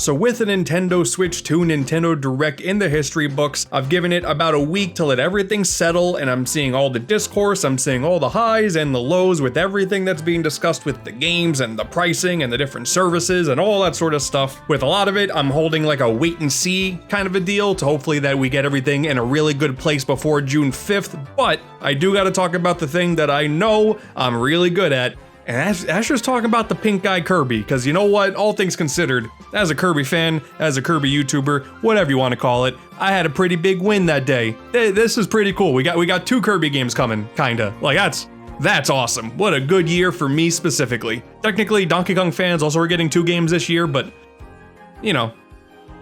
So with a Nintendo Switch 2 Nintendo Direct in the history books, I've given it about a week to let everything settle, and I'm seeing all the discourse, I'm seeing all the highs and the lows with everything that's being discussed with the games and the pricing and the different services and all that sort of stuff. With a lot of it, I'm holding like a wait and see kind of a deal to hopefully that we get everything in a really good place before June 5th, but I do gotta talk about the thing that I know I'm really good at, and that's just talking about the pink guy Kirby, because you know what, all things considered, as a Kirby fan, as a Kirby YouTuber, whatever you want to call it, I had a pretty big win that day. This is pretty cool. We got 2 Kirby games coming, kinda. Like that's awesome. What a good year for me specifically. Technically, Donkey Kong fans also are getting 2 games this year, but you know,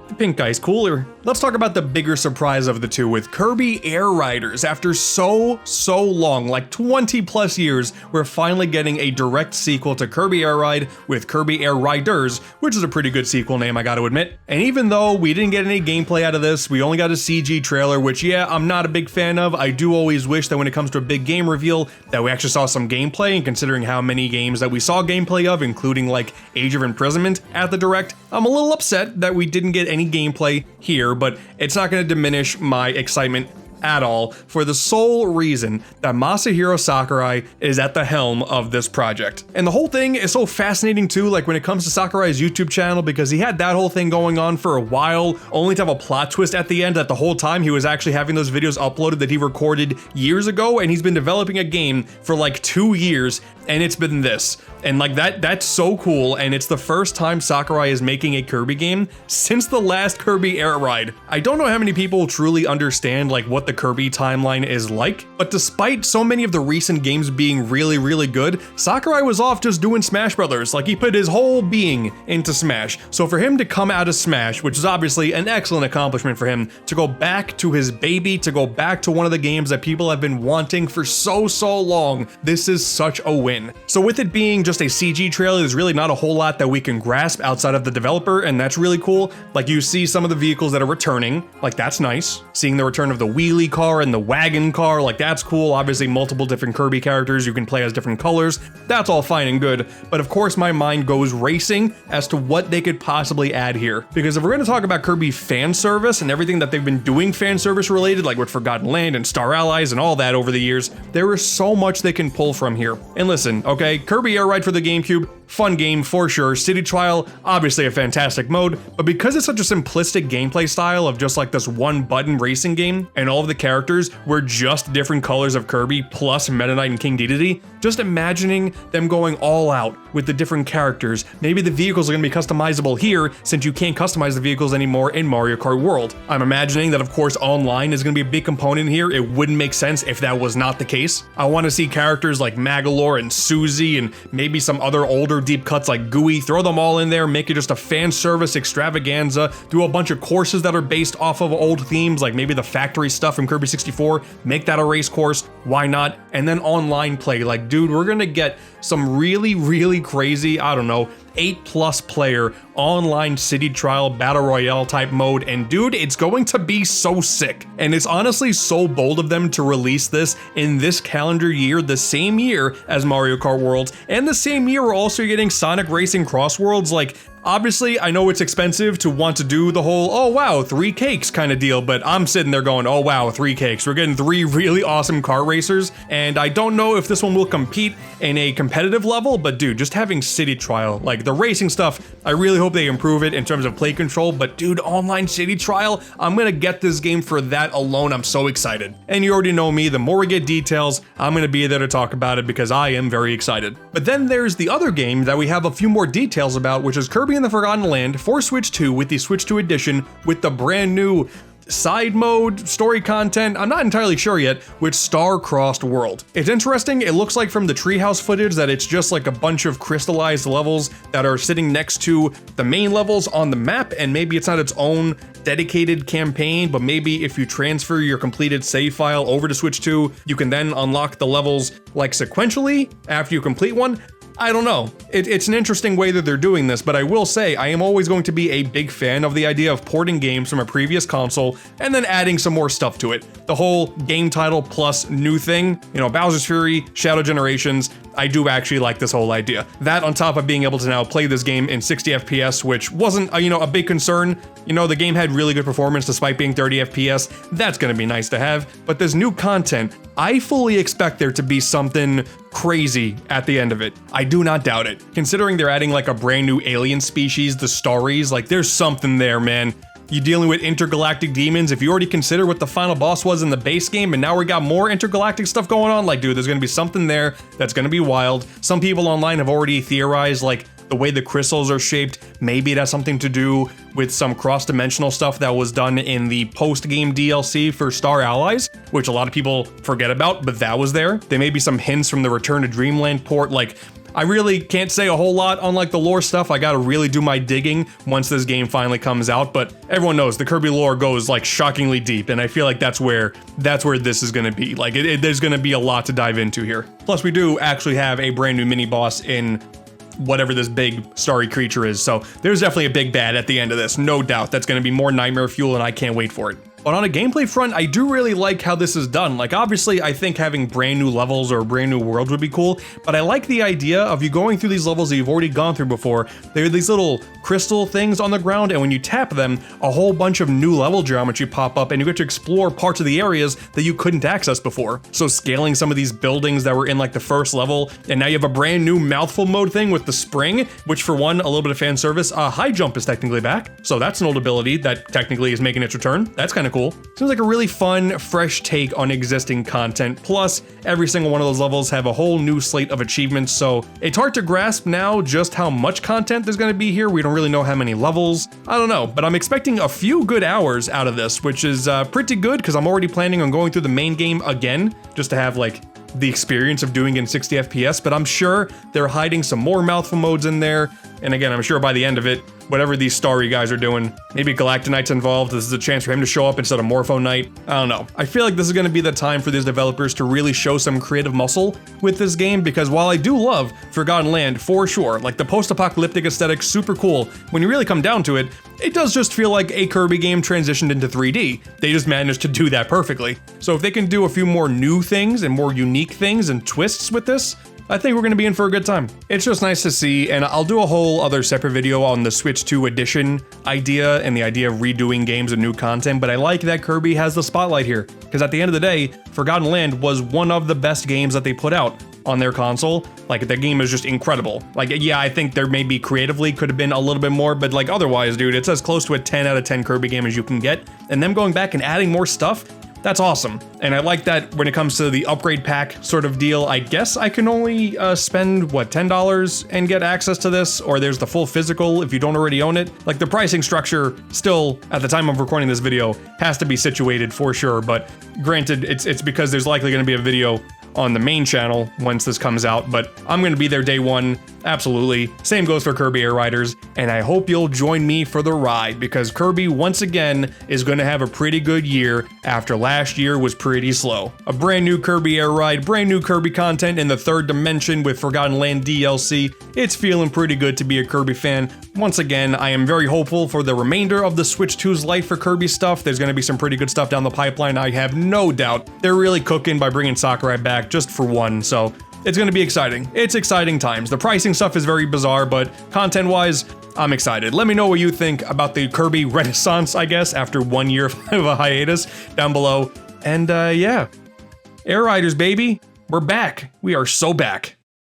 the pink guy's cooler. Let's talk about the bigger surprise of the two with Kirby Air Riders. After so long, like 20 plus years, we're finally getting a direct sequel to Kirby Air Ride with Kirby Air Riders, which is a pretty good sequel name, I gotta admit. And even though we didn't get any gameplay out of this, we only got a CG trailer, which yeah, I'm not a big fan of. I do always wish that when it comes to a big game reveal, that we actually saw some gameplay, and considering how many games that we saw gameplay of, including like Age of Imprisonment at the Direct, I'm a little upset that we didn't get any gameplay here, but it's not going to diminish my excitement at all, for the sole reason that Masahiro Sakurai is at the helm of this project. And the whole thing is so fascinating too, like when it comes to Sakurai's YouTube channel, because he had that whole thing going on for a while, only to have a plot twist at the end that the whole time he was actually having those videos uploaded that he recorded years ago, and he's been developing a game for like 2 years, and it's been this. And like that's so cool, and it's the first time Sakurai is making a Kirby game since the last Kirby Air Ride. I don't know how many people truly understand like what the Kirby timeline is like, but despite so many of the recent games being really good, Sakurai was off just doing Smash Brothers. Like he put his whole being into Smash. So for him to come out of Smash, which is obviously an excellent accomplishment for him, to go back to his baby, to go back to one of the games that people have been wanting for so long, this is such a win. So with it being just a CG trailer, there's really not a whole lot that we can grasp outside of the developer, and that's really cool. Like you see some of the vehicles that are returning, like that's nice. Seeing the return of the wheelie car and the wagon car, like that's cool. Obviously multiple different Kirby characters you can play as different colors. That's all fine and good, but of course my mind goes racing as to what they could possibly add here. Because if we're going to talk about Kirby fan service and everything that they've been doing fan service related, like with Forgotten Land and Star Allies and all that over the years, there is so much they can pull from here. And listen, okay, Kirby Air Ride for the GameCube, fun game for sure. City Trial, obviously a fantastic mode, but because it's such a simplistic gameplay style of just like this one button racing game, and all of the characters were just different colors of Kirby plus Meta Knight and King Dedede, just imagining them going all out with the different characters. Maybe the vehicles are going to be customizable here, since you can't customize the vehicles anymore in Mario Kart World. I'm imagining that of course online is going to be a big component here. It wouldn't make sense if that was not the case. I want to see characters like Magolor and Suzy and maybe some other older deep cuts like Gooey, throw them all in there, make it just a fan service extravaganza, do a bunch of courses that are based off of old themes, like maybe the factory stuff from Kirby 64, make that a race course, why not? And then online play, like dude, we're gonna get some really crazy, I don't know, 8+ player online city trial battle royale type mode, and dude, it's going to be so sick. And it's honestly so bold of them to release this in this calendar year, the same year as Mario Kart Worlds, and the same year we're also getting Sonic Racing Cross Worlds. Like obviously, I know it's expensive to want to do the whole, oh wow, 3 cakes kind of deal, but I'm sitting there going, oh wow, 3 cakes. We're getting 3 really awesome car racers, and I don't know if this one will compete in a competitive level, but dude, just having city trial, like the racing stuff, I really hope they improve it in terms of play control, but dude, online city trial, I'm gonna get this game for that alone. I'm so excited. And you already know me, the more we get details, I'm gonna be there to talk about it because I am very excited. But then there's the other game that we have a few more details about, which is Kirby and the Forgotten Land for Switch 2 with the Switch 2 edition with the brand new side mode, story content, I'm not entirely sure yet, with Star-Crossed World. It's interesting, it looks like from the treehouse footage that it's just like a bunch of crystallized levels that are sitting next to the main levels on the map, and maybe it's not its own dedicated campaign, but maybe if you transfer your completed save file over to Switch 2, you can then unlock the levels like sequentially after you complete one. I don't know. It's an interesting way that they're doing this, but I will say I am always going to be a big fan of the idea of porting games from a previous console and then adding some more stuff to it. The whole game title plus new thing, you know, Bowser's Fury, Shadow Generations, I do actually like this whole idea. That on top of being able to now play this game in 60 FPS, which wasn't, a big concern. The game had really good performance despite being 30 FPS. That's gonna be nice to have. But this new content, I fully expect there to be something crazy at the end of it. I do not doubt it. Considering they're adding like a brand new alien species, the Starries, like there's something there, man. You're dealing with intergalactic demons. If you already consider what the final boss was in the base game, and now we got more intergalactic stuff going on, like, dude, there's gonna be something there that's gonna be wild. Some people online have already theorized, like, the way the crystals are shaped, maybe it has something to do with some cross-dimensional stuff that was done in the post-game DLC for Star Allies, which a lot of people forget about, but that was there. There may be some hints from the Return to Dreamland port, like, I really can't say a whole lot on like the lore stuff. I gotta really do my digging once this game finally comes out, but everyone knows the Kirby lore goes like shockingly deep, and I feel like that's where this is gonna be. Like there's gonna be a lot to dive into here. Plus we do actually have a brand new mini boss in whatever this big starry creature is, so there's definitely a big bad at the end of this, no doubt. That's gonna be more nightmare fuel and I can't wait for it. But on a gameplay front, I do really like how this is done. Like, obviously, I think having brand new levels or brand new worlds would be cool, but I like the idea of you going through these levels that you've already gone through before. There are these little crystal things on the ground, and when you tap them, a whole bunch of new level geometry pop up, and you get to explore parts of the areas that you couldn't access before. So scaling some of these buildings that were in like the first level, and now you have a brand new mouthful mode thing with the spring, which for one, a little bit of fan service. High jump is technically back, so that's an old ability that technically is making its return. That's kind of cool. Seems like a really fun, fresh take on existing content. Plus, every single one of those levels have a whole new slate of achievements, so it's hard to grasp now just how much content there's gonna be here. We don't really know how many levels. I don't know, but I'm expecting a few good hours out of this, which is pretty good because I'm already planning on going through the main game again, just to have like the experience of doing it in 60 FPS, but I'm sure they're hiding some more mouthful modes in there. And again, I'm sure by the end of it, whatever these starry guys are doing, maybe Galactonite's involved. This is a chance for him to show up instead of Morpho Knight. I don't know. I feel like this is going to be the time for these developers to really show some creative muscle with this game, because while I do love Forgotten Land for sure, like the post-apocalyptic aesthetic, super cool, when you really come down to it, it does just feel like a Kirby game transitioned into 3D. They just managed to do that perfectly. So if they can do a few more new things and more unique things and twists with this, I think we're gonna be in for a good time. It's just nice to see, and I'll do a whole other separate video on the Switch 2 edition idea and the idea of redoing games and new content, but I like that Kirby has the spotlight here, because at the end of the day, Forgotten Land was one of the best games that they put out on their console. Like, the game is just incredible. Like, yeah, I think there maybe creatively could have been a little bit more, but like otherwise, dude, it's as close to a 10 out of 10 Kirby game as you can get, and them going back and adding more stuff, that's awesome. And I like that when it comes to the upgrade pack sort of deal, I guess I can only spend, what, $10 and get access to this? Or there's the full physical if you don't already own it. Like, the pricing structure still, at the time of recording this video, has to be situated for sure. But granted, it's because there's likely gonna be a video on the main channel once this comes out, but I'm gonna be there day one, absolutely. Same goes for Kirby Air Riders, and I hope you'll join me for the ride, because Kirby, once again, is gonna have a pretty good year after last year was pretty slow. A brand new Kirby Air Ride, brand new Kirby content in the third dimension with Forgotten Land DLC. It's feeling pretty good to be a Kirby fan. Once again, I am very hopeful for the remainder of the Switch 2's life for Kirby stuff. There's gonna be some pretty good stuff down the pipeline, I have no doubt. They're really cooking by bringing Sakurai back just for one, so it's gonna be exciting. It's exciting times. The pricing stuff is very bizarre, but content-wise, I'm excited. Let me know what you think about the Kirby Renaissance, I guess, after 1 year of a hiatus down below. And yeah, Air Riders, baby, we're back. We are so back.